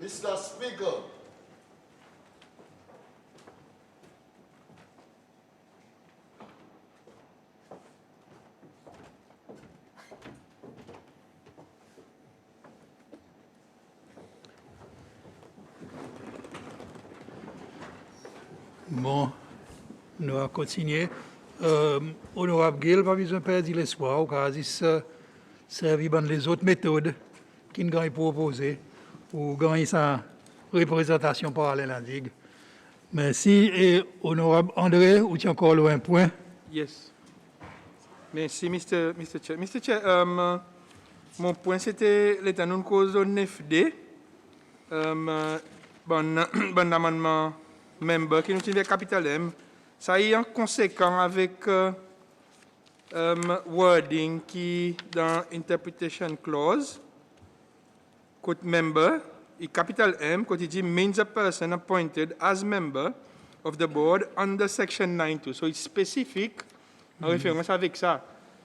Mr. Speaker. Bon, nous allons continuer. Honorable Gill, pas besoin de perdre l'espoir, car il servi dans les autres méthodes qui nous ont proposées pour gagner sa représentation parallèle à la Ligue. Merci. Et honorable André, ou tu as encore un point? Yes. Merci, Mr. Chair. Mr. Chair, mon point c'était l'état non cause 9D. Bon amendement member qui nous tient capital M. Ça y est en conséquent avec wording qui dans interpretation clause, code member, et capital M, quand il dit means a person appointed as member of the board under section 9.2. So it's specific en référence avec ça.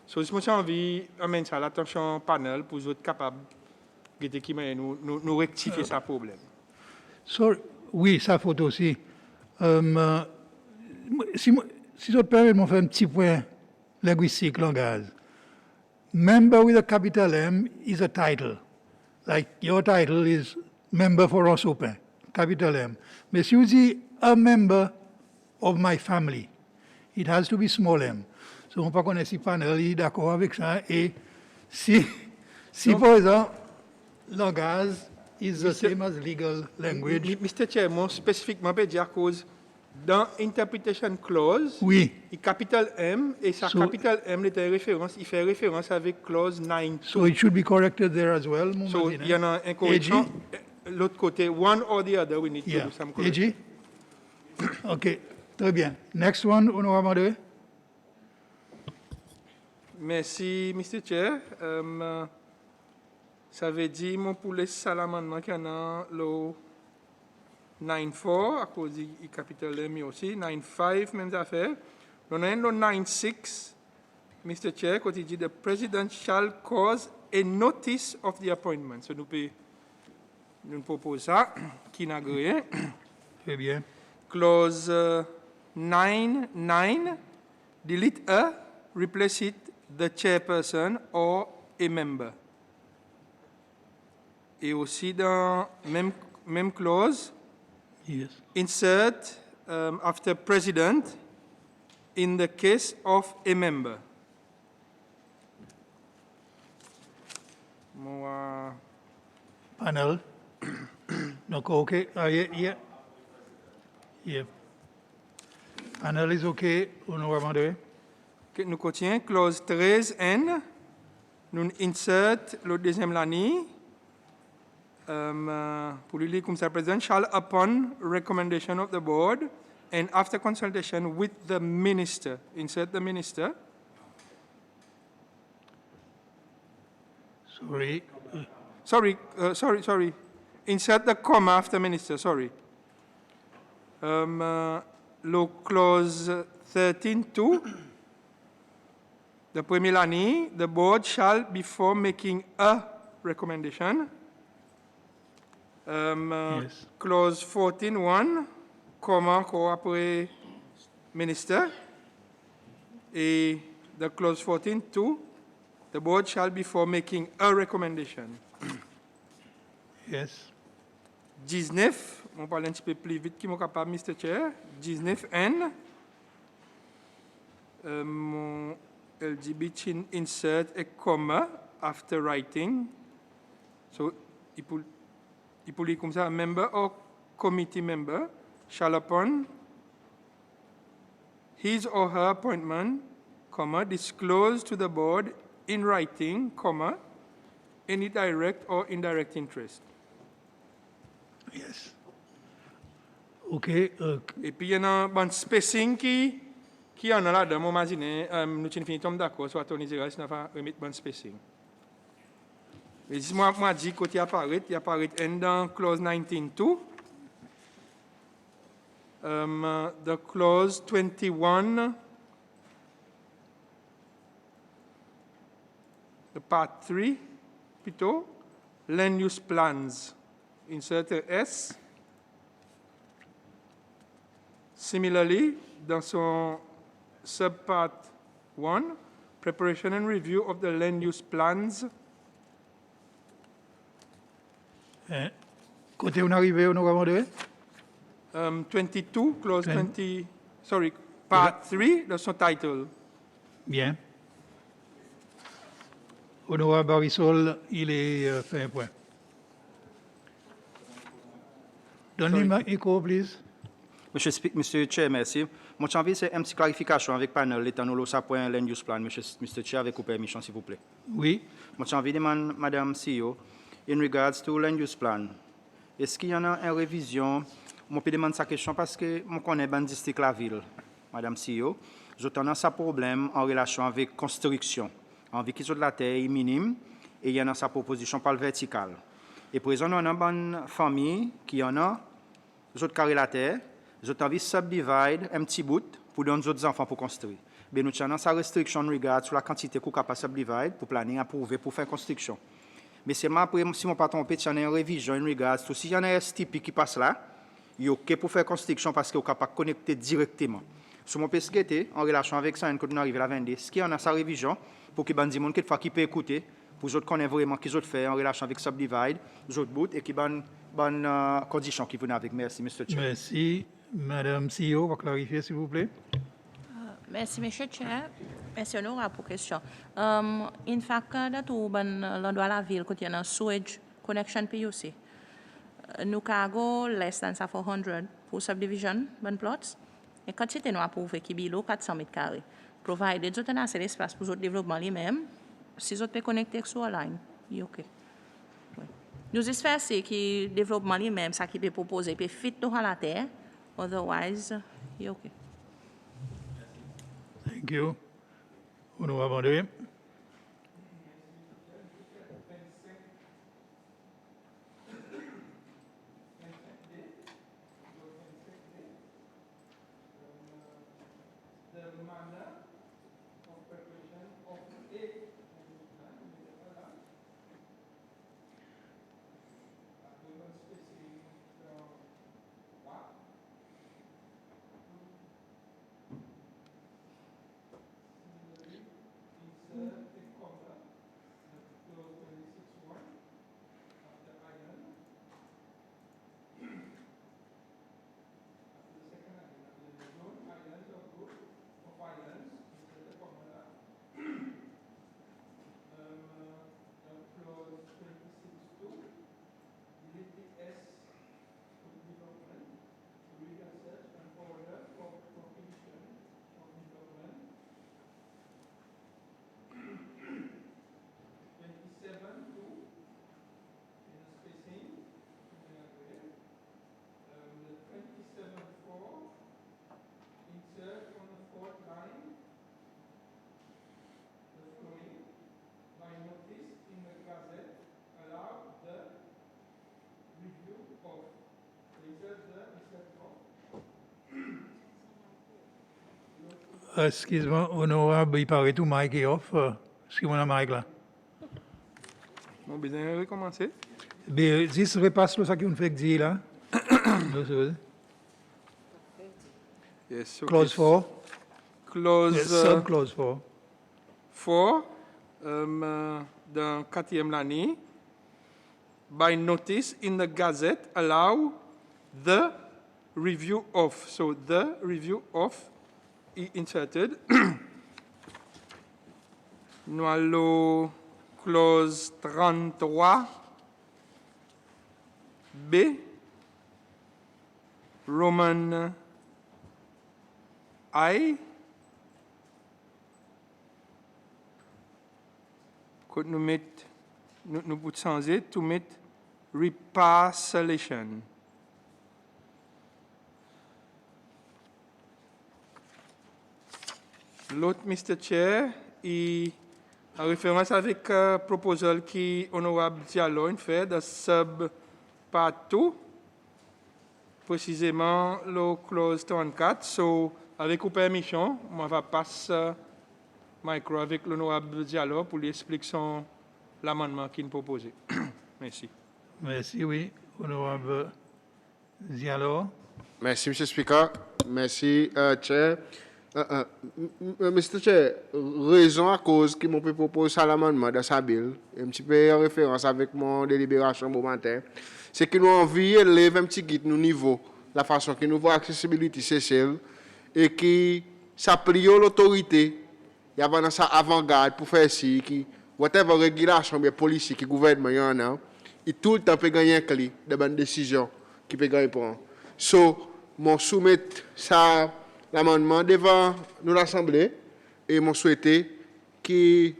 So si moi j'ai envie d'amener ça à l'attention panel pour être capable de nous rectifier ce problème. So, oui, ça faut aussi. Si je permets de faire un petit point linguistique, langage. Member with a capital M is a title. Like your title is member for us open, capital M. Mais si vous dites a member of my family, it has to be small m. So on ne peut pas connaître si panel est d'accord avec ça. Et si par exemple, langage is the same as legal language. Mr. Chair, moi spécifiquement, je dire cause dans interpretation clause, Oui. il capital M et sa capital M il fait référence avec clause 9. So it should be corrected there as well. So il y en a un correction. L'autre côté, one or the other, we need to do some correction. AG? OK, très bien. Next one, honorable André. Merci, Mr. Chair. Ça veut dire, mon poulet salamandement qu'il y en a le 9.4, à cause du capital M aussi, 9.5, même affaire. On a le 9.6, Mr. Chair, quand il dit the president shall cause a notice of the appointment. So nous proposons ça, qui n'a rien. Très bien. Clause 9.9, delete a, replace it the chairperson or a member. Et aussi dans même clause, Yes. insert after president in the case of a member. Panel. Donc, OK. Yeah. Panel is OK, honorable André. Nous continuons. Clause 13N. Nous insert le deuxième ligne. Pour lui, comme ça, President shall, upon recommendation of the board and after consultation with the minister, insert the minister. Sorry. Insert the comma after minister, sorry. Clause 13.2. The premier ligne, the board shall, before making a recommendation, Yes. Clause 14.1, comma encore après minister, et the clause 14.2, the board shall before making a recommendation. Yes. 19, on parle un petit peu plus vite qui m'est capable, Mr. Chair. 19N, LGBT insert a comma after writing. So, il peut lire comme ça, a member or committee member shall upon his or her appointment, comma, disclose to the board in writing, comma, any direct or indirect interest. Yes. OK. Et puis, il y a un spacing qui en a là, dans mon imaginer, nous sommes d'accord, soit Tony Zeras, nous avons remettre un spacing. Et si moi dis qu'il apparaît dans clause 19.2, the clause 21, the part 3, plutôt, land use plans. insert un S. Similarly, dans son subpart 1, preparation and review of the land use plans. Côté on arrive, honorable député? 22, clause 20, sorry, part 3, dans son title. Bien. Honorable Barisol, il est fait un point. Donnez-moi écho, please. Monsieur Chair, merci. Mon envie, c'est une petite clarification avec le panel, étant donné que point land use plan, Mr. Chair, avec vos permission, s'il vous plaît. Oui. Mon envie demande, Madame CEO, in regards to land use plan, est-ce qu'il y en a une révision? Je peux demander cette question parce que je connais le district la ville, Madame CEO. J'ai tendance à problème en relation avec construction. En vie qui de la terre est minime et il y en a sa proposition par le vertical. Et présent, on a une bonne famille qui en a, j'ai carré la terre, j'ai envie de subdivide un petit bout pour donner aux autres enfants pour construire. Mais nous avons sa restriction regarde sur la quantité qu'on capable de subdivide pour planning approuver pour faire construction. Mais c'est après, si mon patron peut, il y a une révision en regarde, si il y a un STP qui passe là, il est OK pour faire construction parce qu'il est capable de connecter directement. Sur mon PSGT, en relation avec ça, quand on arrive à la 22, ce qui en a sa révision pour que les gens qui peut écouter, pour les connaissent vraiment ce qu'ils font en relation avec Subdivide, les autres bouts, et qui ont bonnes conditions qui viennent avec. Merci, Mr. Chair. Merci. Madame CEO, va clarifier, s'il vous plaît. Merci, M. Chair. Merci, honorable, pour question. In fact, l'endroit la ville, quand il y a un sewage connection PUC, nous avons less than 400 pour subdivision, bon plots. Et quand c'était nous approuvé qui est 400 mètres carrés, provided nous avons assez d'espace pour le développement lui-même, si nous sommes connectés sur la ligne, c'est OK. Oui. Nous espérons que le développement lui-même, ça qui peut proposer, peut fit dans la terre, otherwise, c'est OK. Thank you. Honorable député. Excuse-moi, honorable, il paraît tout mic est off. Est-ce qu'on a mic là? Bon, bien, recommencer. Mais juste repasse le ça qu'on fait dire là. Yes, Clause 4. Clause Yes, sub-clause 4. 4, dans 4e l'année, by notice in the Gazette, allow the review of. So the review of inserted. Nous allons clause 33 B, Roman I. Quand nous mettons, nous pouvons changer, to mettre reparcellation. L'autre, Mr. Chair, est en référence avec le proposal qui Honorable Diallo fait de sub-part 2, précisément le clause 34. So, avec vos permission, on va passer micro avec l'honorable Diallo pour lui expliquer l'amendement qu'il proposé. Merci. Merci, oui. Honorable Diallo. Merci, Mr. Speaker. Merci, Chair. Mr. Chair, raison à cause qui m'ont proposé ça l'amendement dans sa bill, un petit peu en référence avec mon délibération bon matin, c'est que nous envie d'élever un petit guide nous niveau, la façon que nous voyons l'accessibilité sociale et qui s'applique l'autorité, il y a dans sa avant-garde pour faire ci, qui, whatever régulation, bien politique, qui gouvernement, il y en a, et tout le temps peut gagner un clé de bonne décision qui peut gagner pour. So, mon soumettre ça l'amendement devant nous l'Assemblée et mon souhaité que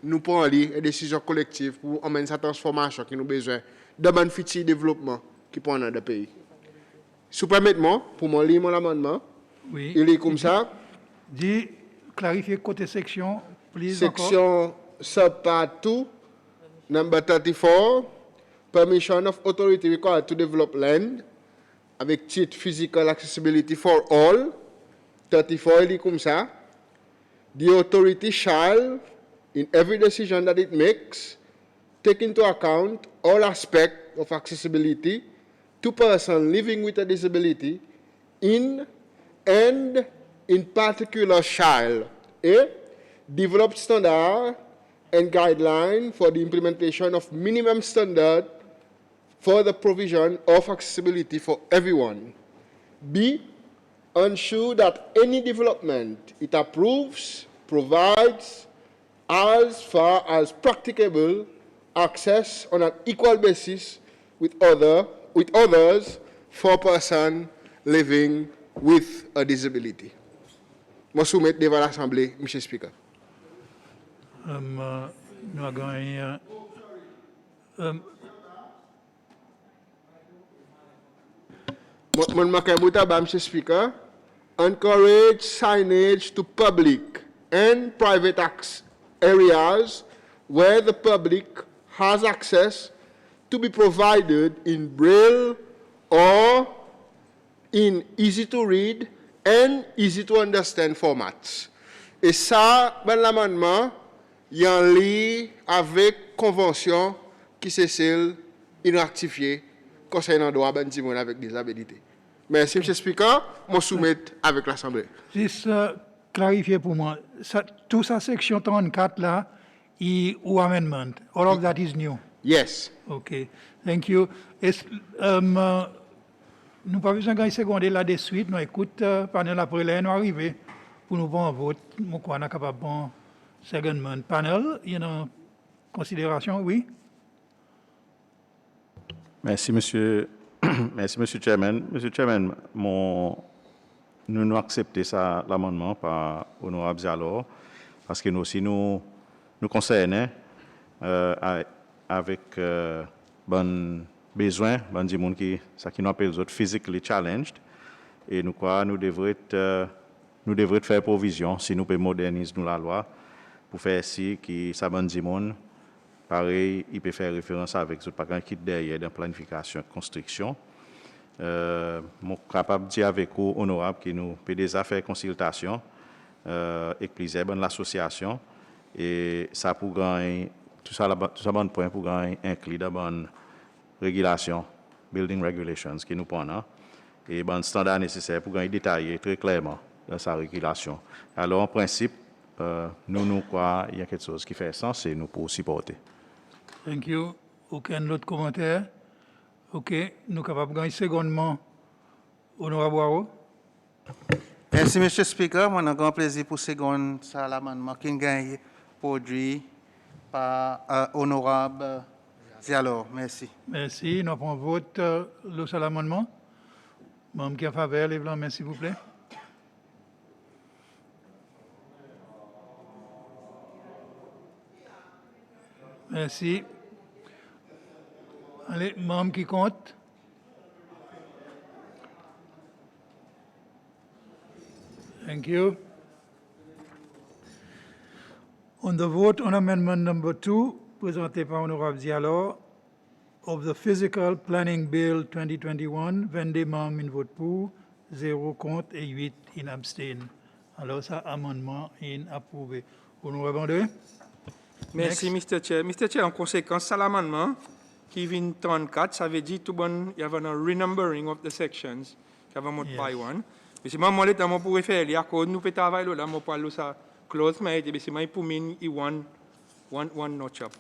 nous prenions une décision collective pour amener cette transformation qui nous besoin de bon futur développement qui prend dans le pays. Si vous permettez, pour moi lire mon amendement, Oui. il est comme ça. Dis, clarifier côté section, please. Section subpart 2, number 34, permission of authority required to develop land avec titre physical accessibility for all. 34, il est comme ça. The authority shall, in every decision that it makes, take into account all aspects of accessibility to persons living with a disability and in particular shall develop standards and guidelines for the implementation of minimum standard for the provision of accessibility for everyone. B, ensure that any development it approves provides, as far as practicable, access on an equal basis with others for persons living with a disability. Je soumets devant l'Assemblée, M. Speaker. Nous avons gagné. Mr. Speaker, encourage signage to public and private areas where the public has access to be provided in Braille or in easy to read and easy to understand formats. Et ça, ben l'amendement, il y a un lien avec convention qui c'est celle inactifiée concernant le droit de monde avec disabilité. Merci, M. le Speaker. Je soumets avec l'Assemblée. Juste clarifier pour moi, tout ça, section 34 là, ou amendment, all of that is new. Yes. OK, thank you. Nous pas besoin de seconder là de suite, nous écoute panel après là, nous arriver pour nous prendre un vote. Nous sommes capables de secondment. Panel, il y a une considération, oui? Merci, monsieur. Merci, monsieur Chairman. Monsieur Chairman, nous acceptons ça, l'amendement par Honorable Diallo, parce que nous aussi, nous concernons avec bon besoin, bon du monde qui nous appelle les autres physically challenged, et nous croyons nous devrions faire provision si nous pouvons moderniser la loi pour faire si qui ça bon du monde. Pareil, il peut faire référence avec les autres qui derrière dans planification de construction. Je suis capable de dire avec vous, honorable, que nous pouvons déjà faire consultation avec plusieurs bonnes associations et ça pour gagner, tout ça bon point pour gagner inclus dans bonne régulation, building regulations qui nous prennent et bon standard nécessaire pour gagner détaillé très clairement dans sa régulation. Alors en principe, nous croyons qu'il y a quelque chose qui fait sens et nous pouvons supporter. Thank you. Aucun autre commentaire? OK, nous sommes capables de gagner secondement. Honorable Waro. Merci, M. le Speaker. Moi, j'ai un grand plaisir pour second ça l'amendement qui gagne produit par Honorable Diallo. Merci. Merci. Nous avons vote sur l'amendement. Membre qui est en faveur, lève la main, s'il vous plaît. Merci. Allez, membre qui compte. Thank you. On the vote on amendment number 2, présenté par Honorable Diallo, of the Physical Planning Bill 2021, 22 membres in vote pour, 0 contre et 8 in abstain. Alors, ça, amendement est approuvé. Honorable André. Merci, Mr. Chair. Mr. Chair, en conséquence, ça l'amendement qui vient 34, ça veut dire tout bon, il y avait un renumbering of the sections, qui avait monté by one. Mais si moi, les temps, pour faire, il y a code, nous peut travailler là, moi, parle ça, close, mais c'est moi, pour mine, il one notch up.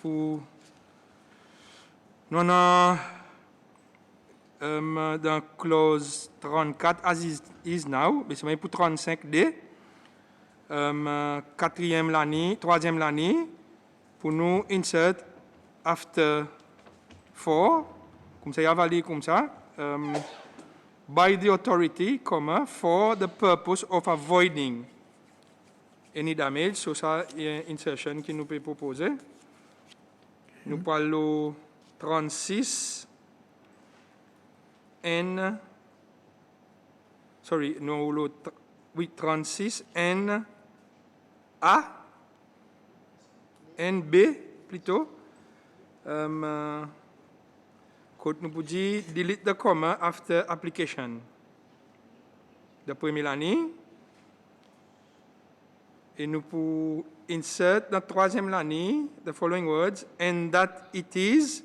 Pour, nous, dans clause 34, as is now, mais c'est moi, pour 35D, quatrième l'année, troisième l'année, pour nous insert after 4, comme ça, il y a valé comme ça, by the authority, comma, for the purpose of avoiding any damage. So ça, il y a une insertion qui nous peut proposer. Nous parlons 36 N, sorry, nous, oui, 36 N A, NB plutôt. Code nous dit delete the comma after application. La première année. Et nous pour insert la troisième année the following words and that it is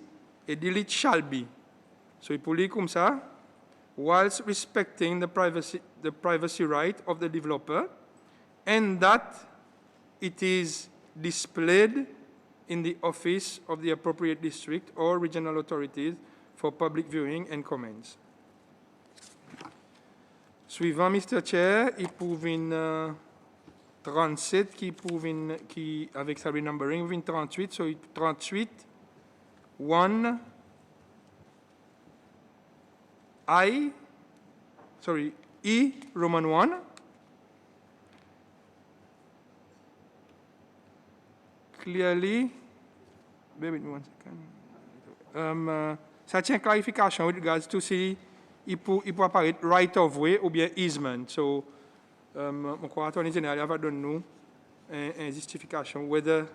et delete shall be. So il peut lire comme ça. Whilst respecting the privacy right of the developer and that it is displayed in the office of the appropriate district or regional authorities for public viewing and comments. Suivant, Mr. Chair, il prouve une 37 qui avec sa renumbering, une 38, so 38, 1, E, Roman 1, clearly, bear with me 1 second. Ça tient clarification with regards to si il peut apparaître right of way ou bien easement. So, mon crois attorney général va donner nous une justification whether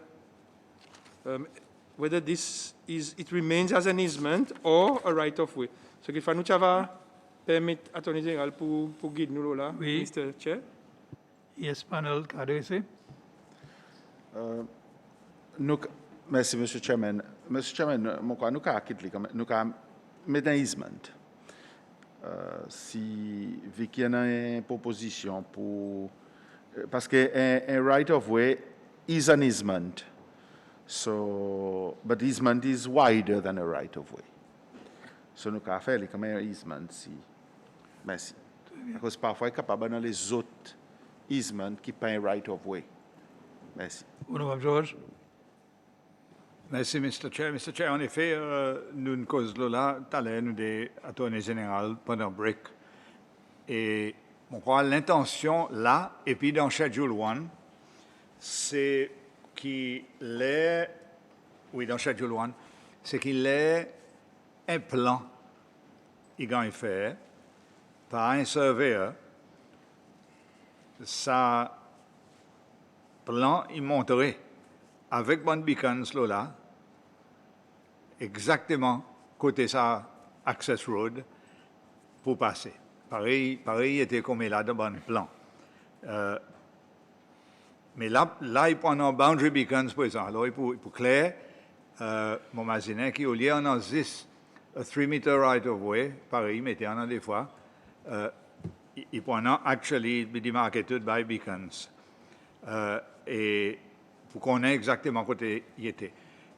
it remains as an easement or a right of way. So, qu'il faut nous permettre attorney général pour guider nous là, Oui. Mr. Chair. Yes, panel, adressé. Merci, Mr. Chairman. Mr. Chairman, nous avons mis un easement. Si Vicky a une proposition pour... Parce qu'un right of way is an easement. So, but easement is wider than a right of way. So, nous avons fait comme un easement. Si. Merci. Parce que parfois, il est capable dans les autres easements qui pas un right of way. Merci. Honorable George. Merci, Mr. Chair. Mr. Chair, en effet, nous ne causons là, tout à l'heure, nous des attorneys généraux pendant break. Et on croit l'intention là, et puis dans Schedule 1, c'est qu'il est, oui, dans Schedule 1, c'est qu'il est un plan, il gagne fait, par un surveyor. Ça, plan, il montrerait avec Bon Beacons là, exactement côté ça, Access Road, pour passer. Pareil était comme là dans bon plan. Mais là, il prend un boundary beacons, par exemple. Alors, il peut clair, mon magazine qui, au lieu d'en 10, 3 meter right of way, pareil, mettez en des fois, il prend un actually be demarcated by beacons. Et pour qu'on ait exactement côté il était.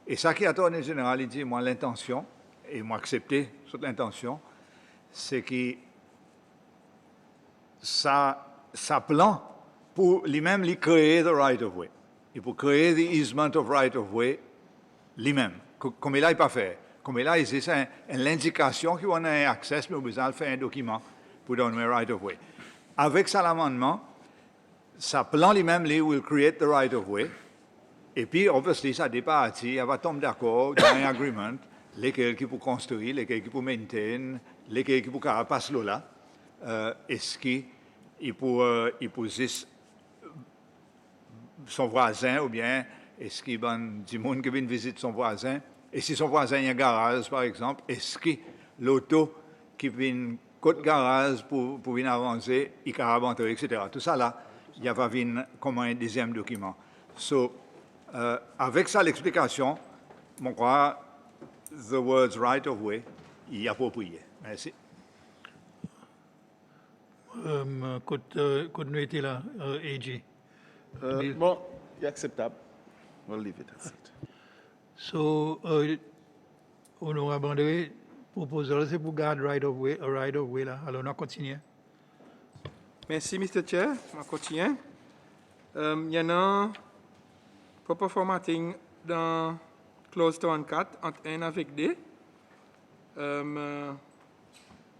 Et ça qui a tourné général, il dit, moi, l'intention, et moi, accepter cette intention, c'est que ça plan pour lui-même, lui créer the right of way. Il peut créer the easement of right of way lui-même, comme il n'a pas fait. Comme il a, c'est l'indication qu'il a un accès, mais il a fait un document pour donner un right of way. Avec ça, l'amendement, ça plan lui-même, lui, will create the right of way. Et puis, obviously, ça dépend, il va tomber d'accord dans un agreement, lesquels qui peut construire, lesquels qui peut maintenir, lesquels qui peut passer là. Est-ce qu'il peut juste son voisin ou bien est-ce qu'il y a du monde qui vient visiter son voisin? Et si son voisin a un garage, par exemple, est-ce que l'auto qui vient côté garage pour venir avancer, il peut avancer, etc. Tout ça là, il va venir comme un deuxième document. So, avec ça, l'explication, je crois the words right of way y approprié. Merci. Could nous été là, AG? Bon, c'est acceptable. We'll leave it as it. So, honorable André, proposal, c'est pour garder right of way là. Alors, on continue. Merci, Mr. Chair. On continue. Il y en a proper formatting dans clause 34 entre N avec D.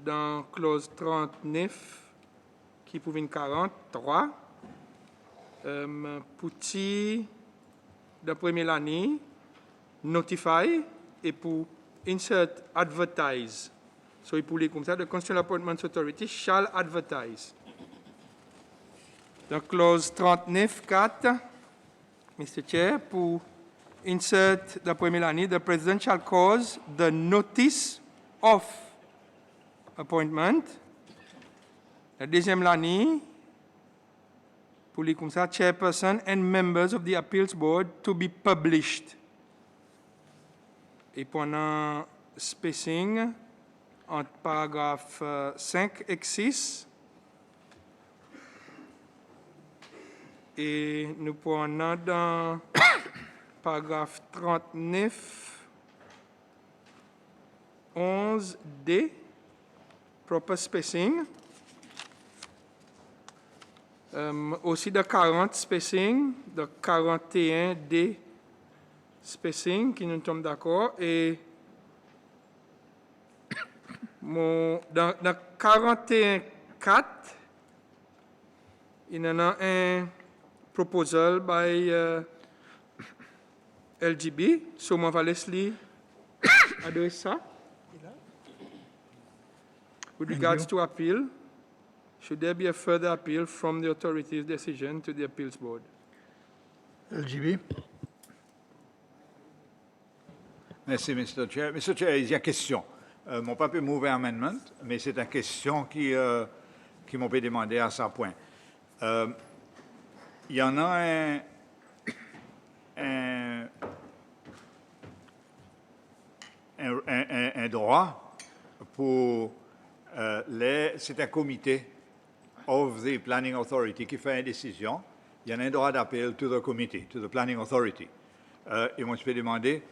Dans clause 39 qui pour une 43. Pour la première année, notify et pour insert advertise. So, il pour les comme ça, the Constitutional Appointments Authority shall advertise. Dans clause 39.4, Mr. Chair, pour insert la première année, the President shall cause the notice of appointment. La deuxième année, pour les comme ça, chairperson and members of the appeals board to be published. Et pendant spacing, entre paragraphe 5 et 6, et nous prenons dans paragraphe 39, 11D, proper spacing. Aussi de 40 spacing, de 41D spacing, qui nous sommes d'accord. Et dans 41.4, il y en a un proposal by LGB. So, je vais laisser adresser ça. With regards to appeal, should there be a further appeal from the authority's decision to the appeals board? LGB? Merci, Mr. Chair. Mr. Chair, il y a une question. Mon pas peut move amendment, mais c'est une question qui m'ont peut demander à ce point. Il y en a un droit pour c'est un comité of the planning authority qui fait une décision. Il y en a un droit d'appel to the committee, to the planning authority. Et moi, je peux demander,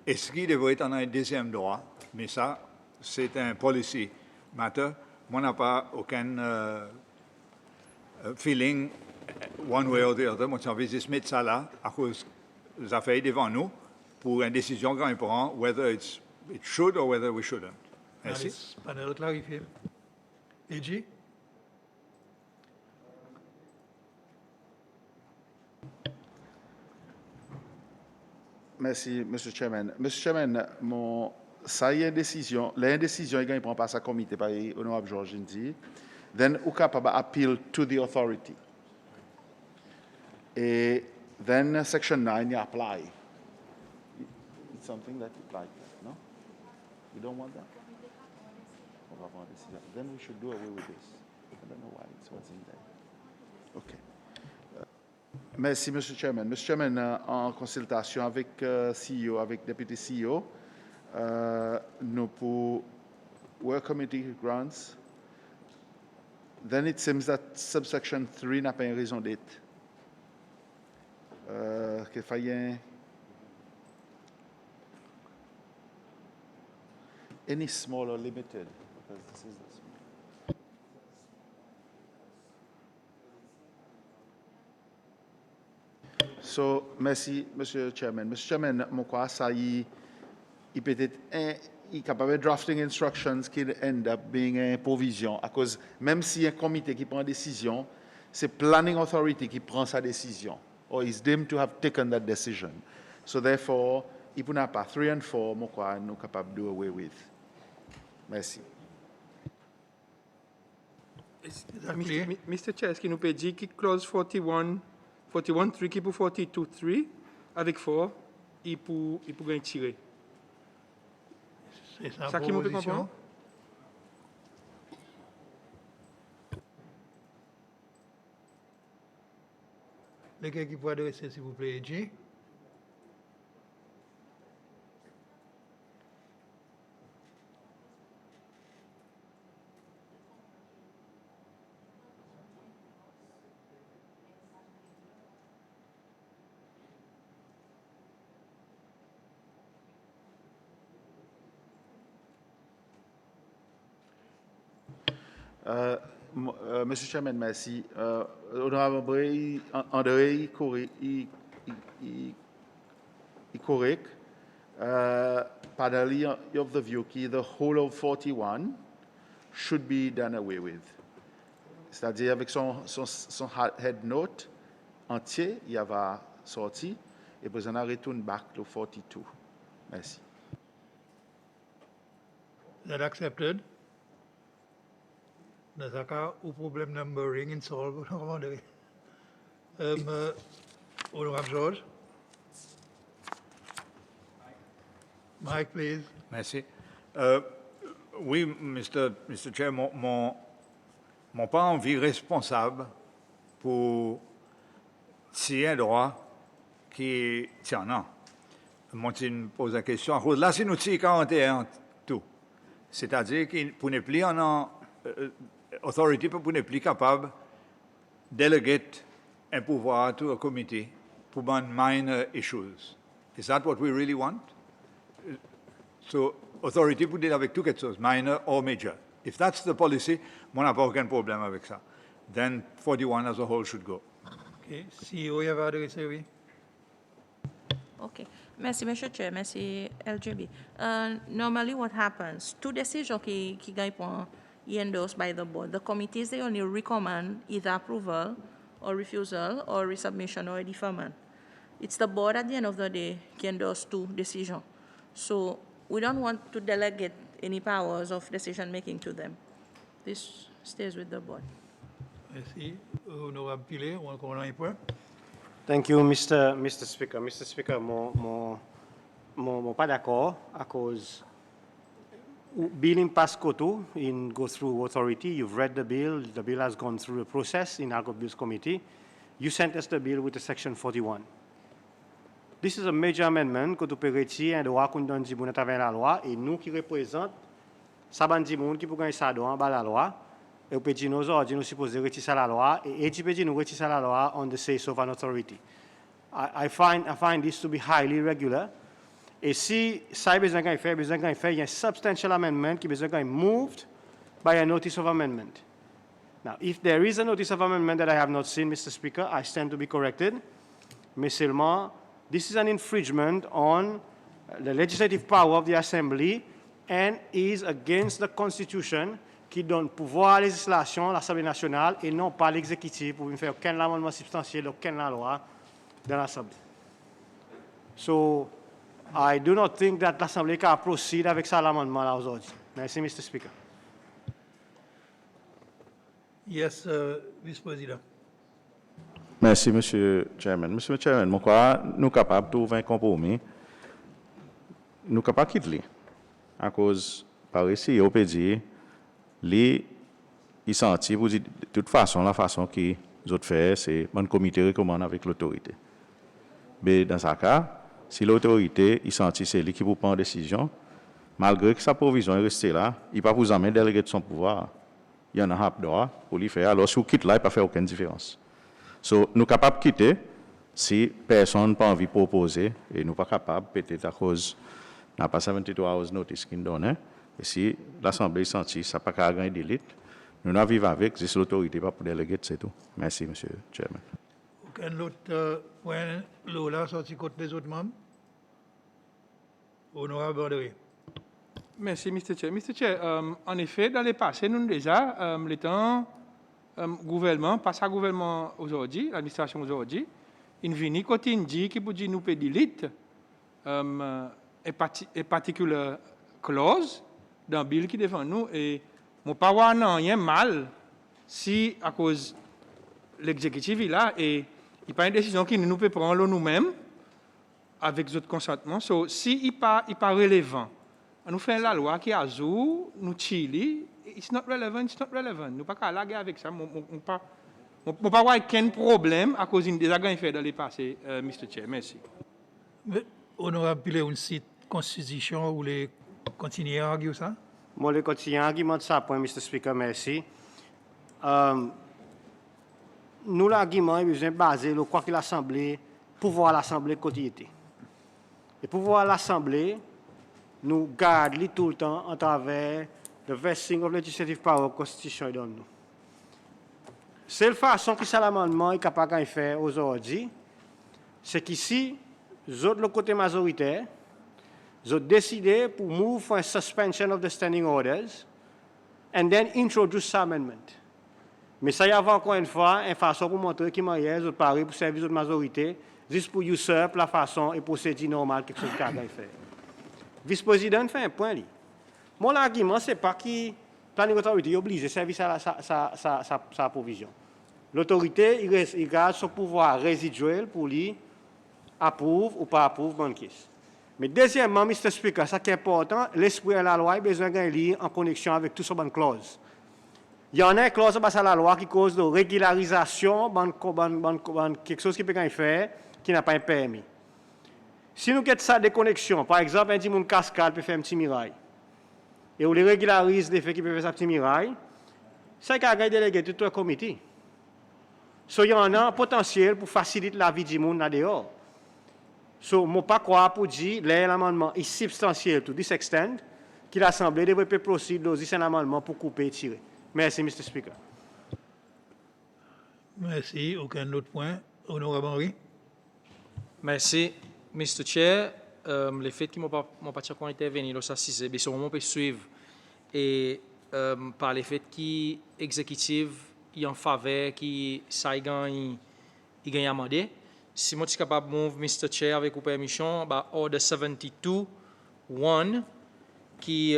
est-ce qu'il devrait être un deuxième droit? Mais ça, c'est un policy matter. Moi, je n'ai pas aucun feeling one way or the other. Moi, j'ai envie de mettre ça là à cause des affaires devant nous pour une décision quand on prend, whether it should or whether we shouldn't. Merci. Panel clarifié. AG? Merci, Mr. Chairman. Mr. Chairman, ça y est décision, l'indécision, il ne prend pas sa comité par l'honorable Georges Indy, then ou capable appeal to the authority. Et then section 9 you apply. It's something that you apply, no? You don't want that? Then we should do away with this. I don't know why it's what's in there. Okay. Merci, Mr. Chairman. Mr. Chairman, en consultation avec CEO, avec Deputy CEO, nous pour Work Committee grants, then it seems that subsection 3 n'a pas une raison d'être. Qu'il faille any small or limited, because this is the small. So, merci, Monsieur Chairman. Mr. Chairman, mon quoi, ça y peut-être il est capable de drafting instructions qui end up being une provision, à cause, même si un comité qui prend une décision, c'est planning authority qui prend sa décision, or is deemed to have taken that decision. So therefore, il peut pas 3 and 4, mon quoi, nous capable de do away with. Merci. Mr. Chair, est-ce qu'il nous peut dire que clause 41.3 qui pour 42.3 avec 4, il peut gagner tirer? C'est ça, Ça qui me fait proposition. comprendre? Lesquels qui peut adresser, s'il vous plaît, AG? Monsieur Chairman, merci. Honorable André, correct. Finally, of the view that the whole of 41 should be done away with. C'est-à-dire avec son head note entier, il va sortir et puis on retourne back to 42. Merci. Is that accepted? Dans ce cas, au problème numbering in solve, Honorable George. Mike, please. Merci. Oui, Mr. Chair, mon pas envie responsable pour tirer un droit qui tient, non. Moi, je me pose la question. À cause là, c'est nous 41 tout. C'est-à-dire que pour ne plus en autorité, pour ne plus capable de déléguer un pouvoir to a committee pour minor issues. Is that what we really want? So, authority pour deal avec toutes les choses, minor or major. If that's the policy, moi, n'a pas aucun problème avec ça. Then 41 as a whole should go. Okay. CEO, you have adressé, oui. Okay. Merci, Mr. Chair. Merci, LJB. Normally, what happens? Two decisions qui endorsed by the board. The committees, they only recommend either approval or refusal or resubmission or deferment. It's the board at the end of the day qui endorse two decisions. So we don't want to delegate any powers of decision-making to them. This stays with the board. Merci. Honorable Pilet, on a un point. Thank you, Mr. Speaker. Mr. Speaker, mon pas d'accord à cause bill in pass koto in go through authority. You've read the bill. The bill has gone through the process in Alcoa Bills Committee. You sent us the bill with the section 41. This is a major amendment que tu peux retirer un droit qu'on donne à travers la loi et nous qui représentons ça bandi monde qui pour gagner ça droit en bas la loi et on peut dire nous aujourd'hui nous supposons retirer ça la loi et tu peux dire nous retirer ça la loi on the say so of an authority. I find this to be highly irregular. Et si ça a besoin qu'il y a un substantial amendment qui besoin qu'il moved by a notice of amendment. Now, if there is a notice of amendment that I have not seen, Mr. Speaker, I stand to be corrected. Mais seulement, this is an infringement on the legislative power of the Assembly and is against the Constitution qui donne pouvoir à la législation à l'Assemblée nationale et non pas à l'exécutif pour faire aucun amendement substantiel, aucune loi dans l'Assemblée. So, I do not think that l'Assemblée can proceed avec ça l'amendement là aujourd'hui. Merci, Mr. Speaker. Yes, Vice President. Merci, Monsieur Chairman. Monsieur Chairman, je crois que nous sommes capables de trouver un compromis. Nous sommes capables de quitter. À cause, par ici, on peut dire, ils sentent, pour dire, de toute façon, la façon qu'ils ont fait, c'est un comité recommande avec l'autorité. Mais dans ce cas, si l'autorité, il sentit c'est lui qui vous prend une décision, malgré que sa provision est restée là, il ne peut pas vous amener déléguer de son pouvoir. Il y en a un droit pour lui faire. Alors, si vous quittez là, il ne peut pas faire aucune différence. So, nous sommes capables de quitter si personne n'a pas envie de proposer et nous ne sommes pas capables, peut-être à cause n'a pas 72 hours notice qu'il donne. Et si l'Assemblée sentit ça n'a pas qu'à gagner d'élite, nous n'en vivons avec, si l'autorité pas pour déléguer, c'est tout. Merci, Monsieur le Chairman. Aucun autre point, Lola, sorti côté des autres membres? Honorable André. Merci, Mr. Chair. Mr. Chair, en effet, dans le passé, nous déjà, le temps gouvernement, pas ça gouvernement aujourd'hui, l'administration aujourd'hui, il vient quand il dit qu'il peut dire nous peut delete une particular clause dans le bill qui défend nous et mon pas voir rien mal si à cause l'exécutif est là et il pas une décision qui nous peut prendre nous-mêmes avec notre consentement. So, si il pas relevant, nous faisons la loi qui a jour, nous chili, it's not relevant. Nous pas qu'à laguer avec ça. On pas avoir aucun problème à cause des agents faits dans le passé, Mr. Chair. Merci. Honorable Pilet, une cite constitution ou les continuer à arguer ça? Moi, le quotidien argument de ça, point, Mr. Speaker, merci. Nous, l'argument est besoin basé sur quoi que l'Assemblée, pouvoir l'Assemblée quotidienne. Et pouvoir l'Assemblée, nous gardons tout le temps à travers the vesting of legislative power constitution donne nous. Seule façon que ça l'amendement est capable de faire aujourd'hui, c'est qu'ici, autres le côté majoritaire, ils ont décidé pour move for a suspension of the standing orders and then introduce some amendment. Mais ça y a encore une fois une façon pour montrer qu'ils m'ont autres paris pour servir de majorité, juste pour usurper la façon et procédure normale quelque chose qu'il a fait. Vice-président fait un point là. Mon argument c'est pas que planning authority est obligé de servir sa provision. L'autorité il garde son pouvoir résiduel pour lui approuve ou pas approuve bonne caisse. Mais deuxièmement, Mr. Speaker, ça qui est important, l'esprit de la loi est besoin d'un lien en connexion avec toutes ces bonnes clauses. Il y en a une clause dans la loi qui cause de régularisation, quelque chose qui peut faire, qui n'a pas un permis. Si nous avons ça des connexions, par exemple, un petit cascade peut faire un petit mirail, et on les régularise les faits qui peuvent faire un petit mirail, ça a été délégué tout un comité. So, il y en a un potentiel pour faciliter la vie du monde là-dehors. So, je ne pas croire pour dire que l'amendement est substantiel to this extent que l'Assemblée devrait procéder dans un amendement pour couper et tirer. Merci, Mr. Speaker. Merci. Aucun autre point? Honorable Henry? Merci, Mr. Chair. Le fait que mon parti a intervenu, là, ça, c'est bien sûr, on peut suivre et par le fait que l'exécutif est en faveur qui ça gagne amendé. Si je suis capable de move, Mr. Chair, avec vos permission, bah, Order 72.1 qui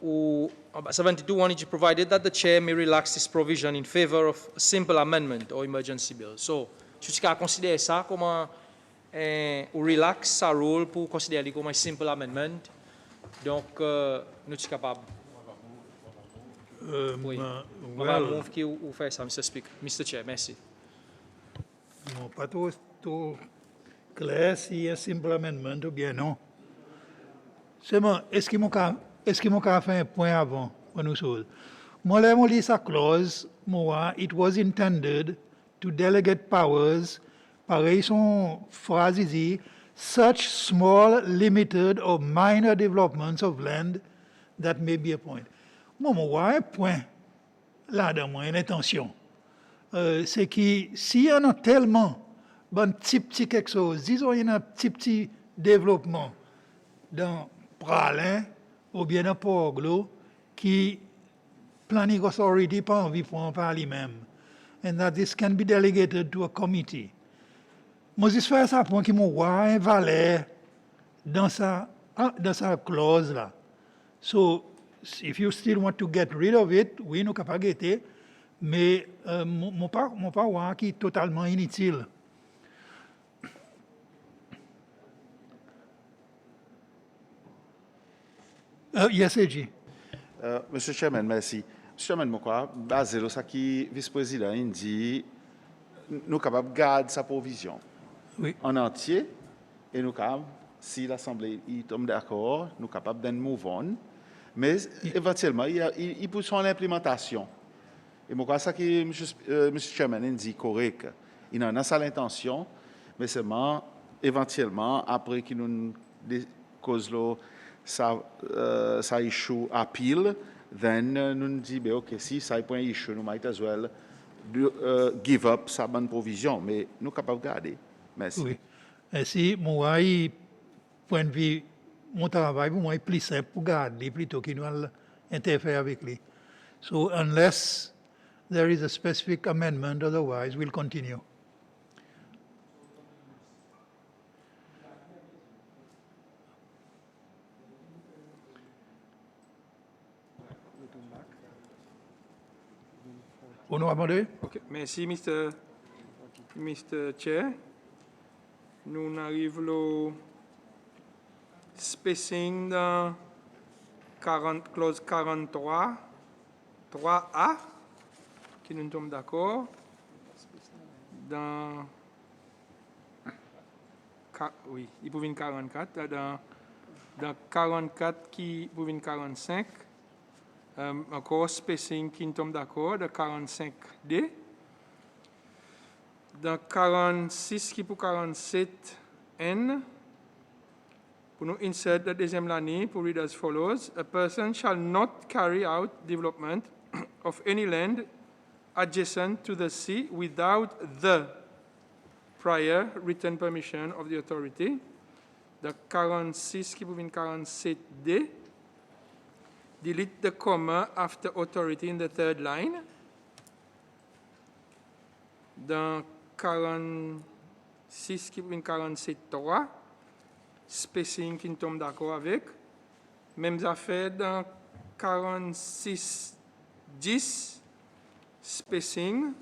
72.1 is provided that the chair may relax this provision in favor of a simple amendment or emergency bill. So, je suis capable de considérer ça comme ou relax sa rôle pour considérer comme un simple amendment. Donc, nous sommes capables. Oui. On va move qui ou faire ça, Mr. Speaker. Mr. Chair, merci. Non, pas trop clair si un simple amendement ou bien non. Seulement, est-ce qu'il m'a fait un point avant pour nous autres? Moi, là, je lis sa clause, moi, it was intended to delegate powers, pareil, son phrase dit, such small, limited or minor developments of land that may be a point. Moi, je vois un point là-dedans, une intention. C'est que s'il y en a tellement, bon petit quelque chose, disons, il y a un petit développement dans Pralin ou bien dans Port-Glo qui Planning Authority pas envie pour en parler même. And that this can be delegated to a committee. Moi, je fais ça pour qu'il me voit un valeur dans sa clause là. So, if you still want to get rid of it, oui, nous sommes capables de guetter, mais mon pas voir qui est totalement inutile. Yes, AG. Mr. Chairman, merci. Mr. Chairman, moi, basé sur ce que le vice-président dit, nous sommes capables de garder sa provision Oui. en entier et nous capables, si l'Assemblée tombe d'accord, nous sommes capables de move on. Mais éventuellement, il pousse son implémentation. Et moi, ça que M. Chairman dit correct. Il en a ça l'intention, mais seulement éventuellement, après qu'il nous cause ça issue à pile, then nous dit, ben, ok, si ça est point issue, nous might as well give up sa bonne provision, mais nous sommes capables de garder. Merci. Oui. Ainsi, moi, point de vue, mon travail, pour moi, est plus simple pour garder plutôt qu'il nous interfère avec lui. So, unless there is a specific amendment, otherwise, we'll continue. Honorable. Okay. Merci, Mr. Chair. Nous arrivons au spacing dans clause 43, 3A, qui nous tombe d'accord. Dans, oui, il peut venir 44. Dans 44, qui peut venir 45. Encore spacing qui nous tombe d'accord, de 45D. Dans 46 qui pour 47N, pour nous insert la deuxième ligne pour read as follows. A person shall not carry out development of any land adjacent to the sea without the prior written permission of the authority. The 46 qui pouvait 47D. Delete the comma after authority in the third line. Dans 46 qui pouvait 47.3. Spacing qui tombe d'accord avec. Mêmes affaires dans 46.10. Spacing.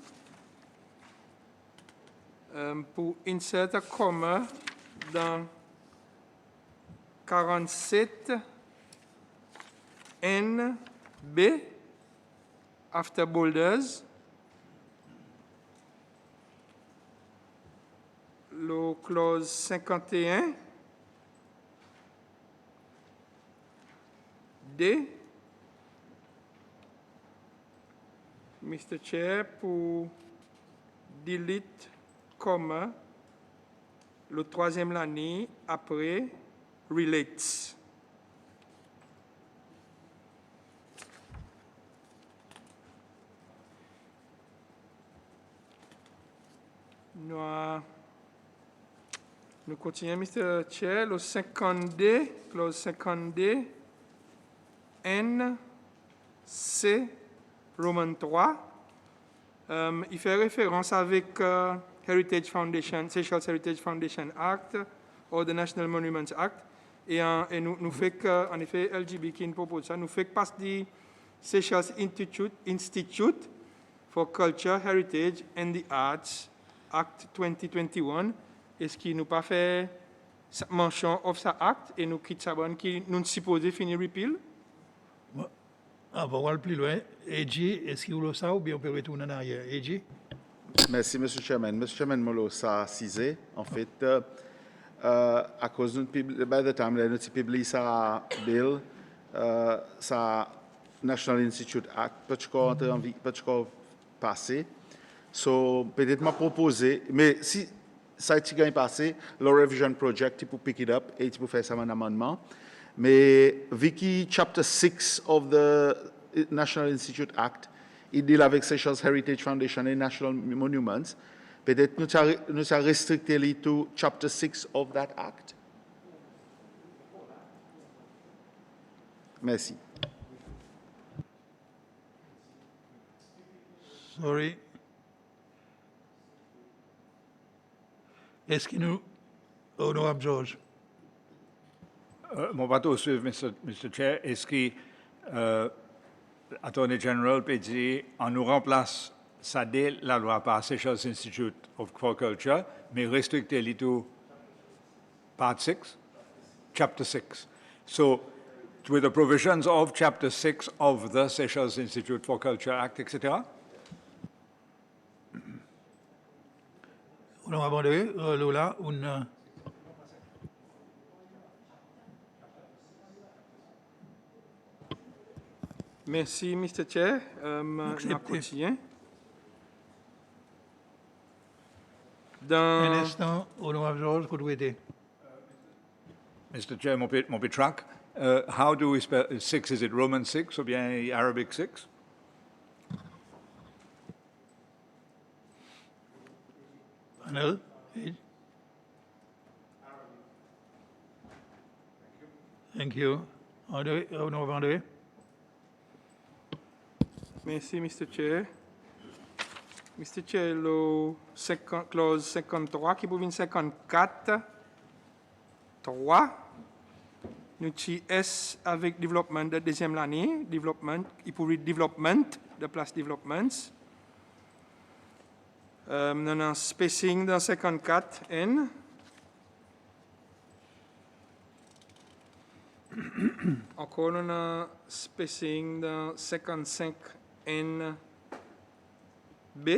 Pour insert a comma dans 47 NB after boulders. Le clause 51 D. Mr. Chair, pour delete comma le troisième ligne après relates. Nous continuons, Mr. Chair, le 50D, clause 50D, N, C, Roman 3. Il fait référence avec Heritage Foundation, Seychelles Heritage Foundation Act ou the National Monuments Act. Et nous fait que, en effet, LGB qui nous propose ça, nous fait que passe du Seychelles Institute for Culture, Heritage and the Arts Act 2021. Est-ce qu'il nous pas fait mention of ça acte et nous quitte ça bonne qui nous supposé finir repeal? Avant d'aller plus loin, AG, est-ce qu'il vous ça ou bien on peut retourner en arrière? AG? Merci, M. Chairman. M. Chairman, Molo, ça cisé. En fait, à cause de by the time nous publie ça bill, ça National Institute Act, peut-être passé. So, peut-être m'a proposé, mais si ça a été passé, le revision project, pour pick it up et pour faire ça un amendement. Mais Vicky, Chapter 6 of the National Institute Act, il deal avec Seychelles Heritage Foundation et National Monuments. Peut-être nous avons restricté les to Chapter 6 of that Act. Merci. Sorry. Est-ce que nous... Honorable George. Mon bateau suivre, Mr. Chair, est-ce que l'Attorney General peut dire on nous remplace ça dès la loi par Seychelles Institute for Culture, mais restricter les tout Part 6, Chapter 6. So, with the provisions of Chapter 6 of the Seychelles Institute for Culture Act, etc. Honorable Lola, une... Merci, Mr. Chair. On continue. Un instant, Honorable George, could we do? Mr. Chair, mon track. How do we spell 6? Is it Roman 6 or bien Arabic 6? Panel? Thank you. Honorable André? Merci, Mr. Chair. Mr. Chair, le clause 53 qui peut 54, 3. Nous avons S avec développement de deuxième année, développement, il peut dire développement de place developments. Nous avons spacing dans 54 N. Encore nous avons spacing dans 55 N B.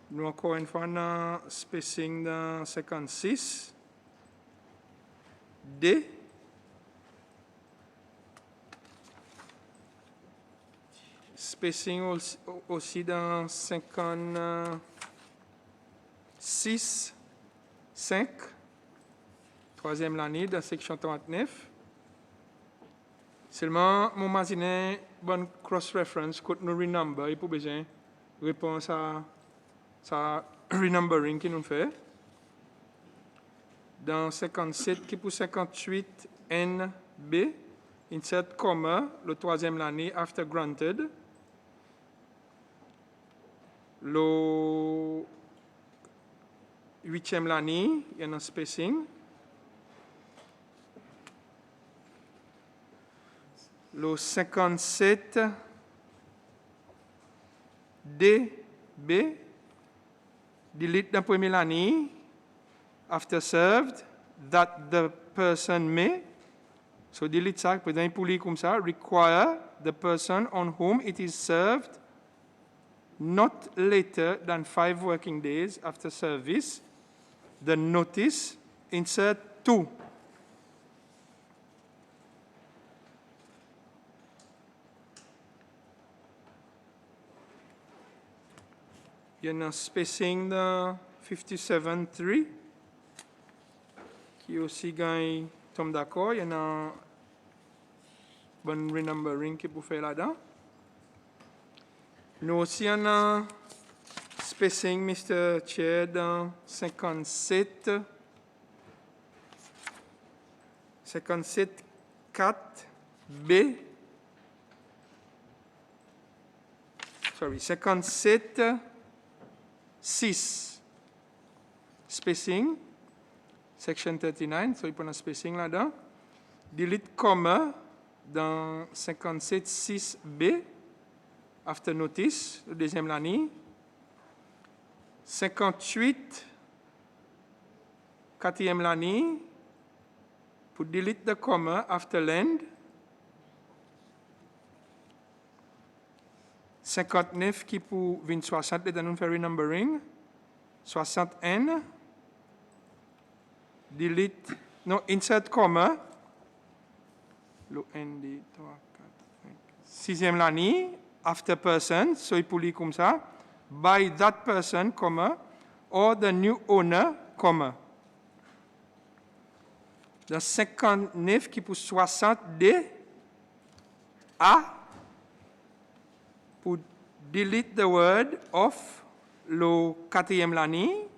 Nous encore une fois dans spacing dans 56 D. Spacing aussi dans 56 5 troisième l'année, dans section 39. Seulement, mon magazine, bon cross-reference, côté nous renumber, il faut besoin réponse à ça renumbering qui nous fait. Dans 57, qui pour 58, NB, insert comma, le troisième l'année, after granted. Le huitième l'année, il y a un spacing. Le 57 DB, delete dans première année, after served, that the person may. So delete ça, pour d'un poulie comme ça, require the person on whom it is served not later than 5 working days after service, the notice, insert to. Il y a un spacing de 57.3 qui aussi gagne, tombe d'accord, il y a un bon renumbering qui peut faire là-dedans. Nous aussi on a un spacing, Mr. Chair, dans 57, 4B, sorry, 57, 6, spacing, section 39, so il prend un spacing là-dedans. Delete comma dans 57, 6B, after notice, le deuxième l'année. 58, quatrième l'année, pour delete the comma after land. 59 qui pour 60, les nous faire renumbering. 60N, delete, non, insert comma. Le ND, 3, 4, 5. Sixième l'année, after person, so il peut lire comme ça. By that person, comma, or the new owner, comma. Dans 59 qui pour 60D, A, pour delete the word of le quatrième l'année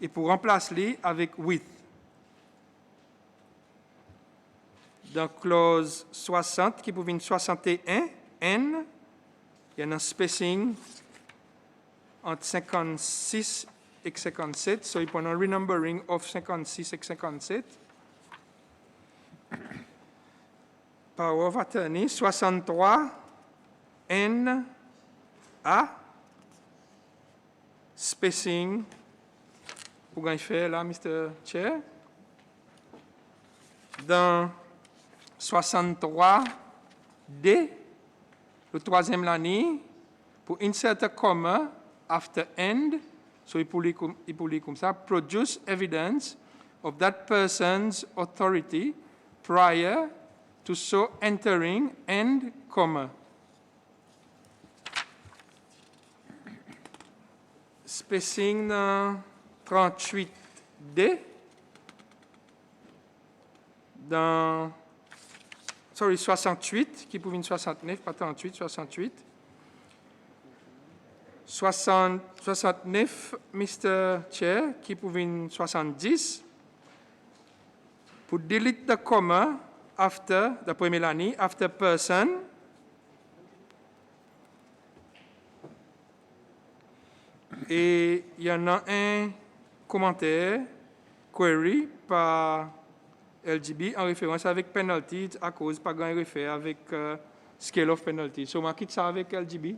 et pour remplacer avec with. Dans clause 60 qui pour venir 61, N, il y a un spacing entre 56 et 57, so il prend un renumbering of 56 et 57. Power of attorney, 63, N, A, spacing, pour gagner faire là, Mr. Chair. Dans 63, D, le troisième l'année, pour insert a comma after end, so il peut lire comme ça, produce evidence of that person's authority prior to so entering end comma. Spacing 38D dans 68 qui pouvait 69, pas 38, 68. 69, Mr. Chair, qui pouvait 70. Pour delete the comma after, la première année, after person. Et il y en a un commentaire, query, par LGB en référence avec penalty à cause pas grand référé avec scale of penalty. So, je quitte ça avec LGB.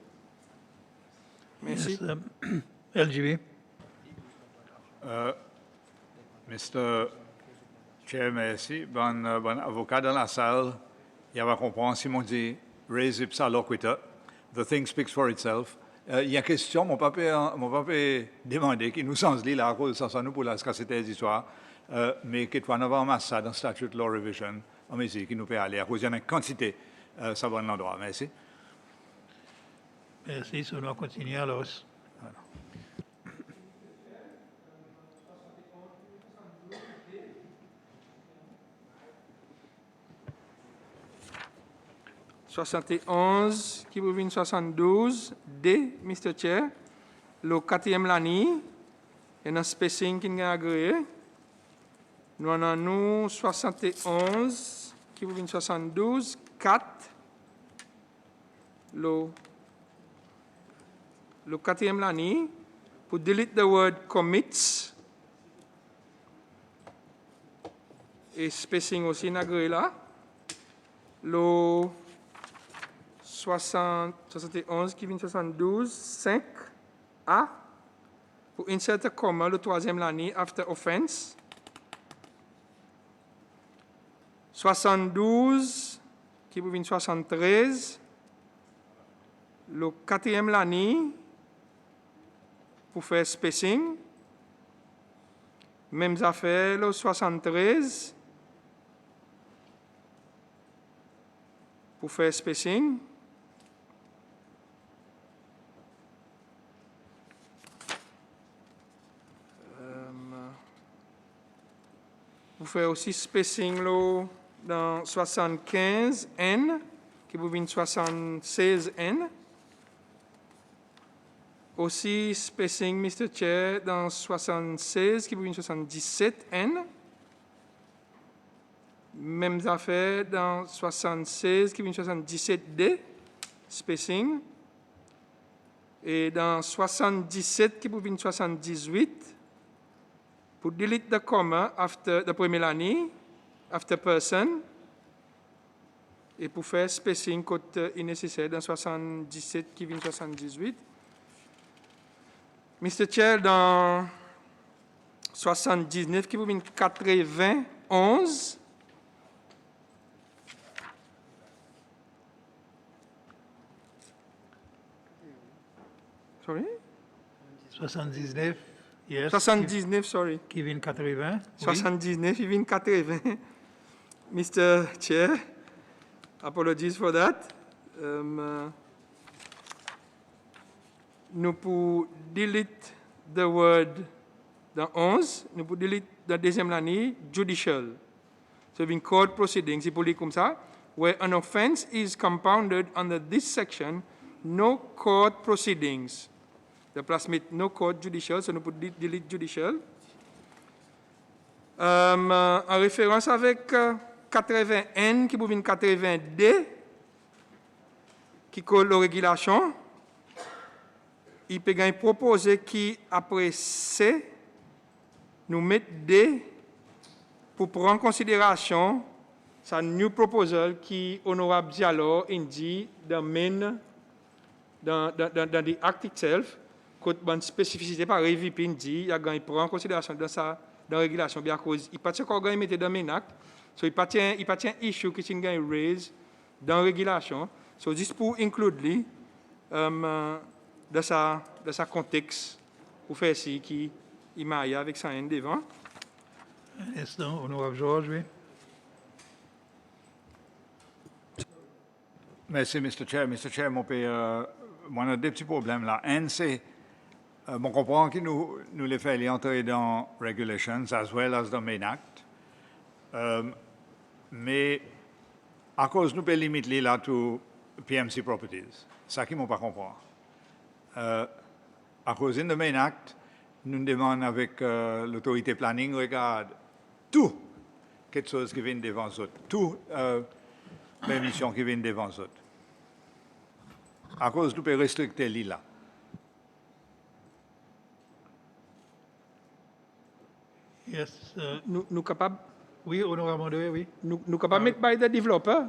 Merci. Yes, LGB. Mr. Chair, merci. Bon avocat dans la salle, il va comprendre si on dit res ipsa loquita, the thing speaks for itself. Il y a une question, mon papa demandé, qui nous sens là, à cause de ça, nous pour la scarcité d'histoire, mais qui doit avoir un ça dans Statute Law Revision, en musique, qui nous peut aller, à cause de la quantité, ça va dans l'endroit. Merci. Merci, on va continuer alors. 71 qui vous vient 72 D, Mr. Chair. Le quatrième l'année, il y a un spacing qui est agréé. Nous avons 71 qui vous vient 72 4. Le quatrième l'année, pour delete the word commits. Et spacing aussi agréé là. Le 71 qui vient 72 5 A. Pour insert a comma, le troisième l'année, after offense. 72, qui vous vient 73. Le quatrième l'année, pour faire spacing. Mêmes affaires, le 73. Pour faire spacing. Vous faites aussi spacing là, dans 75 N, qui vous vient 76 N. Aussi spacing, Mr. Chair, dans 76, qui vous vient 77 N. Mêmes affaires dans 76, qui vient 77 D, spacing. Et dans 77, qui vous vient 78, pour delete the comma after the première année, after person, et pour faire spacing côté nécessaire dans 77 qui vient 78. Mr. Chair, dans 79 qui vous vient 91. Sorry? 79, yes. 79, sorry. Qui vient 80. Oui. 79, qui vient 80. Mr. Chair, apologies for that. Nous pouvons delete the word dans 11, nous pouvons delete la deuxième année, judicial. So, in court proceedings, c'est pour lire comme ça. Where an offense is compounded under this section, no court proceedings. The place met no court judicial, so nous pouvons delete judicial. En référence avec 80N, qui vous vient 80D, qui colle aux régulations, il peut proposer qui, après C, nous mettre D pour prendre en considération sa new proposal qui, honorable Diallo, indique dans the act itself, quand une spécificité par EVP dit, il prend en considération dans sa régulation, bien à cause, il pas encore gagné mettre dans main acte, so il pas un issue qui est gagné raise dans la régulation, so juste pour inclure lui, dans sa contexte, pour faire ci qui il m'a avec ça en devant. Instant, honorable George, oui. Merci, Mr. Chair. Mr. Chair, moi, on a des petits problèmes là. Un, c'est, on comprend que nous les faisons entrer dans regulations as well as dans main act. Mais à cause nous pouvons limiter là to PMC properties. C'est ça qui ne m'a pas compris. À cause de main act, nous demandons avec l'autorité planning, regarde tout quelque chose qui vient devant nous, tout permission qui vient devant nous. À cause nous pouvons restricter l'île. Yes. Nous capables. Oui, honorable Mondoué, oui. Nous capables de mettre by the developer.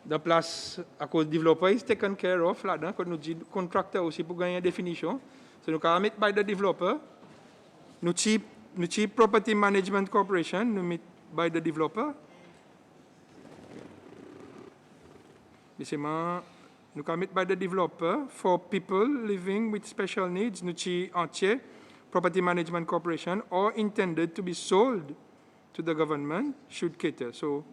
De place, à cause du développeur, is taken care of là-dedans, quand nous disons contracteur aussi pour gagner une définition. So, nous capables de mettre by the developer. Nous cheap Property Management Corporation, nous mettons by the developer. Nous capables de mettre by the developer for people living with special needs. Nous cheap entier Property Management Corporation or intended to be sold to the government should cater. So,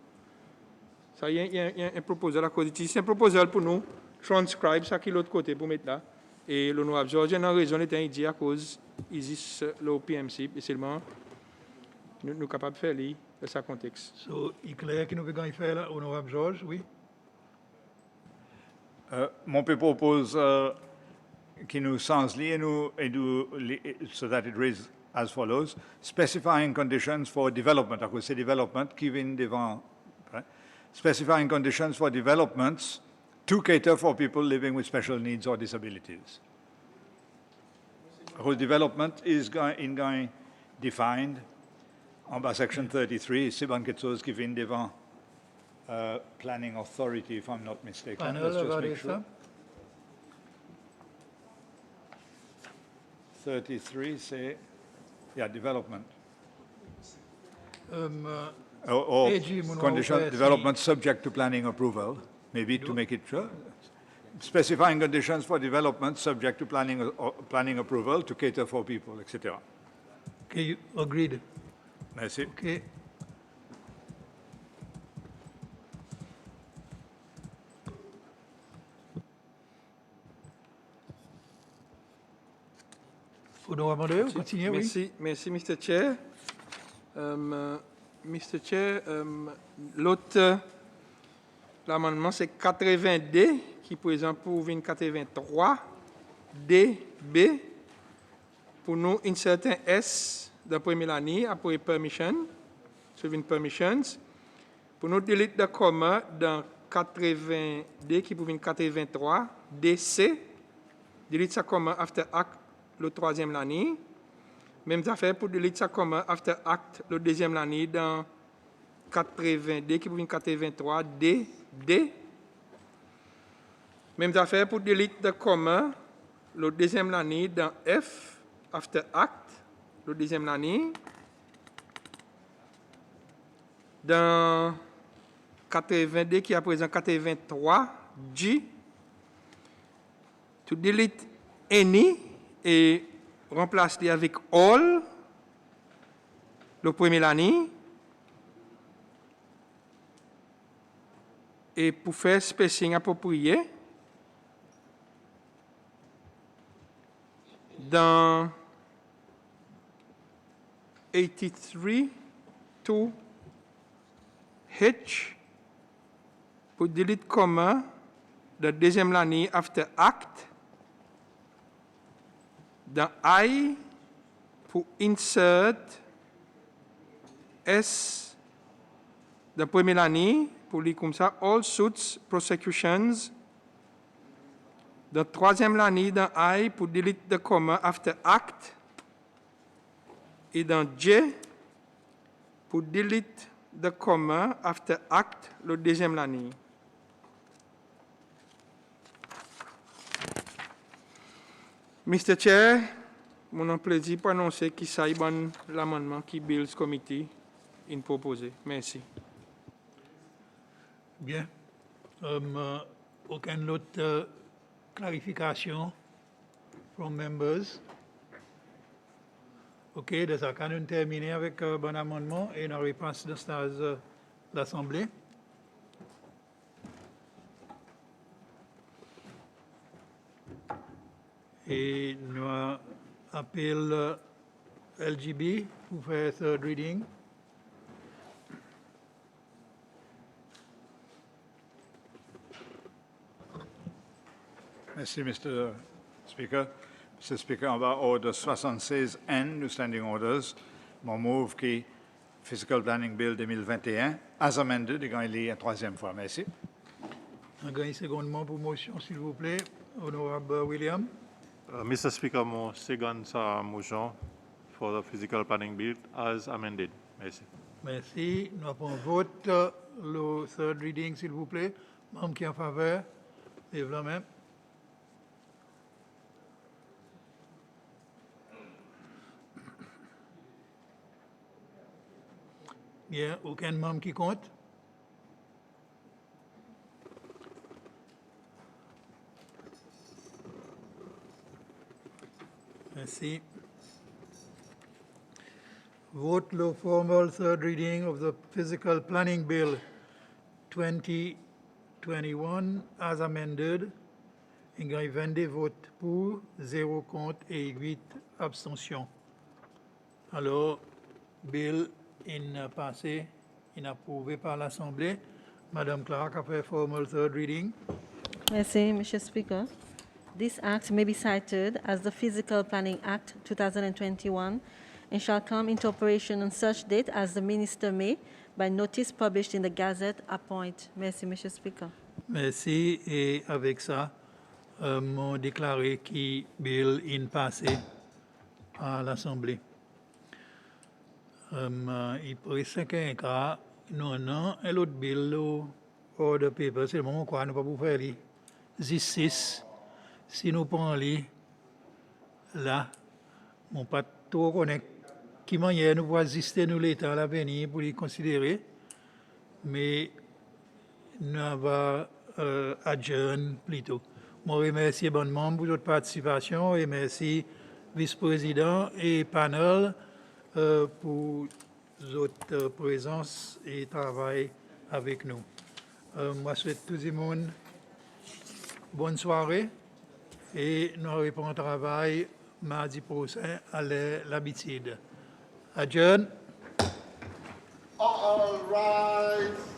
ça y a un proposal à cause de c'est un proposal pour nous transcribe ça qui l'autre côté pour mettre là et l'honorable George a raison était dit à cause existe le PMC et seulement nous capables de faire lui dans ce contexte. So, il est clair que nous pouvons faire là, honorable George, oui. Mon peut propose qui nous sens lié so that it reads as follows: specifying conditions for development. À cause c'est development qui vient devant. Right? Specifying conditions for developments to cater for people living with special needs or disabilities. Whole development is going defined en bas section 33. C'est bon quelque chose qui vient devant planning authority, if I'm not mistaken. Panel, Let's just regardez make sure. ça. 33, c'est development. AG, mon Condition nom, development subject to planning approval, maybe to make it sure. Specifying conditions for development subject to planning approval to cater for people, etc. Okay, you agreed. Merci. Okay. Honorable Mandel, continuez, oui. Merci, merci, Mr. Chair. Mr. Chair, l'autre, l'amendement, c'est 80D, qui présente pour 83, D, B, pour nous, une certaine S, de première année, après permission, serving permissions, pour nous, delete de comma dans 80D, qui pour 83, DC, delete ça comma after act, le troisième l'année. Même affaire pour delete ça comme after act, le deuxième l'année dans 80D, qui pour 83, D, D. Même affaire pour delete de commun, le deuxième l'année dans F, after act, le deuxième l'année. Dans 80D, qui est à présent 83, G. To delete any, et remplace-les avec all, le premier année. Et pour faire spacing approprié, dans 83 to H, pour delete comma, la deuxième année after act, dans I, pour insert S, dans première année, pour lire comme ça, all suits, prosecutions. Dans troisième année, dans I, pour delete the comma after act. Et dans J, pour delete the comma after act, le deuxième année. Mr. Chair, mon plaisir pour annoncer qu'il s'agit de l'amendement qui Bills Committee a proposé. Merci. Bien. Aucune autre clarification from members? OK, de ça, quand nous terminons avec un bon amendement et une réponse de l'Assemblée. Et nous appelons LGB pour faire third reading. Merci, Mr. Speaker. Mr. Speaker, on va order 76N, new standing orders. Mon move qui Fiscal Planning Bill 2021, as amended, et quand il est une troisième fois. Merci. Un gain secondement pour motion, s'il vous plaît. Honorable William. Mr. Speaker, mon second motion for the Physical Planning Bill as amended. Merci. Merci. Nous avons vote le third reading, s'il vous plaît. Membre qui est en faveur, lève la main. Bien, aucun membre qui compte. Merci. Vote the formal third reading of the Physical Planning Bill 2021 as amended. Il y a 22 votes pour, 0 contre et 8 abstentions. Alors, Bill est passé, est approuvé par l'Assemblée. Madame Clark a fait formal third reading. Merci, Mr. Speaker. This act may be cited as the Physical Planning Act 2021 and shall come into operation on such date as the Minister may, by notice published in the Gazette, appoint. Merci, Mr. Speaker. Merci. Et avec ça, m'ont déclaré qu'il bill in passé à l'Assemblée. Il pourrait 5 cas, non, et l'autre bill, order paper, c'est le moment quoi, nous pas pour faire les 6. Si nous prenons les là, mon pas trop connaître qui manière nous pouvons assister nous l'État à l'avenir pour les considérer, mais nous avons adjourné plutôt. Je remercie bonnement pour votre participation et merci vice-président et panel pour votre présence et travail avec nous. Moi, je souhaite tout le monde bonne soirée et nous reprenons le travail mardi prochain à l'habitude. Adjourn. All right.